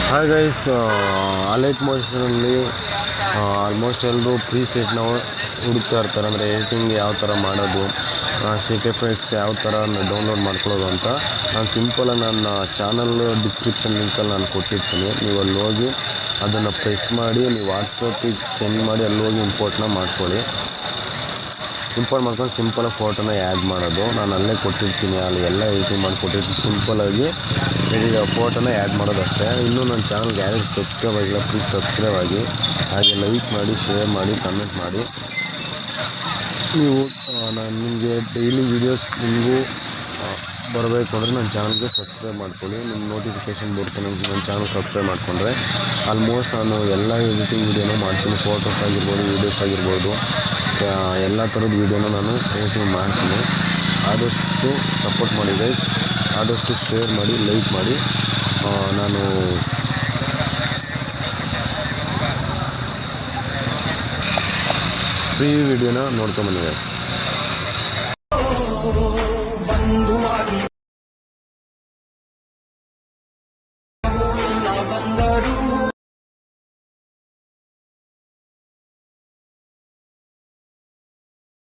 Hi guys, Alight ಮೋಷನಲ್ಲಿ almost ಎಲ್ಲರೂ ಪ್ರೀಸೆಟ್ನ ಹುಡುಕ್ತಾ ಇರ್ತಾರೆ. ಅಂದರೆ ಎಡಿಟಿಂಗ್ ಯಾವ ಥರ ಮಾಡೋದು, ಶೇಕ್ ಎಫೆಕ್ಟ್ಸ್ ಯಾವ ಥರ ಡೌನ್ಲೋಡ್ ಮಾಡ್ಕೊಳ್ಳೋದು ಅಂತ ನಾನು ಸಿಂಪಲಾಗಿ ನನ್ನ ಚಾನಲ್ ಡಿಸ್ಕ್ರಿಪ್ಷನ್ ಲಿಂಕಲ್ಲಿ ನಾನು ಕೊಟ್ಟಿರ್ತೀನಿ. ನೀವು ಅಲ್ಲಿ ಹೋಗಿ ಅದನ್ನು ಪ್ರೆಸ್ ಮಾಡಿ ನೀವು ವಾಟ್ಸಪ್ಪಿಗೆ ಸೆಂಡ್ ಮಾಡಿ ಅಲ್ಲಿ ಹೋಗಿ ಇಂಪೋರ್ಟ್ನ ಮಾಡ್ಕೊಳ್ಳಿ. ಇಂಪೋರ್ಟ್ ಮಾಡ್ಕೊಂಡು ಸಿಂಪಲಾಗಿ ಫೋಟೋನ ಆ್ಯಡ್ ಮಾಡೋದು ನಾನು ಅಲ್ಲೇ ಕೊಟ್ಟಿರ್ತೀನಿ. ಅಲ್ಲಿ ಎಲ್ಲ ಎಡಿಟಿಂಗ್ ಮಾಡಿಕೊಟ್ಟಿರ್ತೀನಿ. ಸಿಂಪಲಾಗಿ ಫೋಟೋನ ಆ್ಯಡ್ ಮಾಡೋದು ಅಷ್ಟೇ. ಇನ್ನೂ ನನ್ನ ಚಾನಲ್ಗೆ ಯಾರಿಗೆ ಸಬ್ಸ್ಕ್ರೈಬ್ ಆಗಿಲ್ಲ ಪ್ಲೀಸ್ ಸಬ್ಸ್ಕ್ರೈಬ್ ಆಗಿ, ಹಾಗೆ ಲೈಕ್ ಮಾಡಿ, ಶೇರ್ ಮಾಡಿ, ಕಮೆಂಟ್ ಮಾಡಿ. ನೀವು ನಾನು ನಿಮಗೆ ಡೈಲಿ ವೀಡಿಯೋಸ್ ನಿಮಗೂ ಬರಬೇಕು ಅಂದರೆ ನನ್ನ ಚಾನಲ್ಗೆ ಸಬ್ಸ್ಕ್ರೈಬ್ ಮಾಡ್ಕೊಳ್ಳಿ. ನಿಮ್ಮ ನೋಟಿಫಿಕೇಷನ್ ಬರುತ್ತೆ. ನನ್ನ ಚಾನಲ್ ಸಬ್ಸ್ಕ್ರೈಬ್ ಮಾಡಿಕೊಂಡ್ರೆ ಆಲ್ಮೋಸ್ಟ್ ನಾನು ಎಲ್ಲ ಎಡಿಟಿಂಗ್ ವೀಡಿಯೋನೂ ಮಾಡ್ತೀನಿ. ಫೋಟೋಸ್ ಆಗಿರ್ಬೋದು, ವೀಡಿಯೋಸ್ ಆಗಿರ್ಬೋದು, ಎಲ್ಲ ಥರದ ವೀಡಿಯೋನ ನಾನು ಎಡಿಟಿಂಗ್ ಮಾಡ್ತೀನಿ. ಆದಷ್ಟು ಸಪೋರ್ಟ್ ಮಾಡಿ ಗೈಸ್, ಆದಷ್ಟು ಶೇರ್ ಮಾಡಿ, ಲೈಕ್ ಮಾಡಿ. ನಾನು ಫ್ರೀ ವೀಡಿಯೋನ ನೋಡ್ಕೊಂಬನ್ನಿ ಗೈಸ್.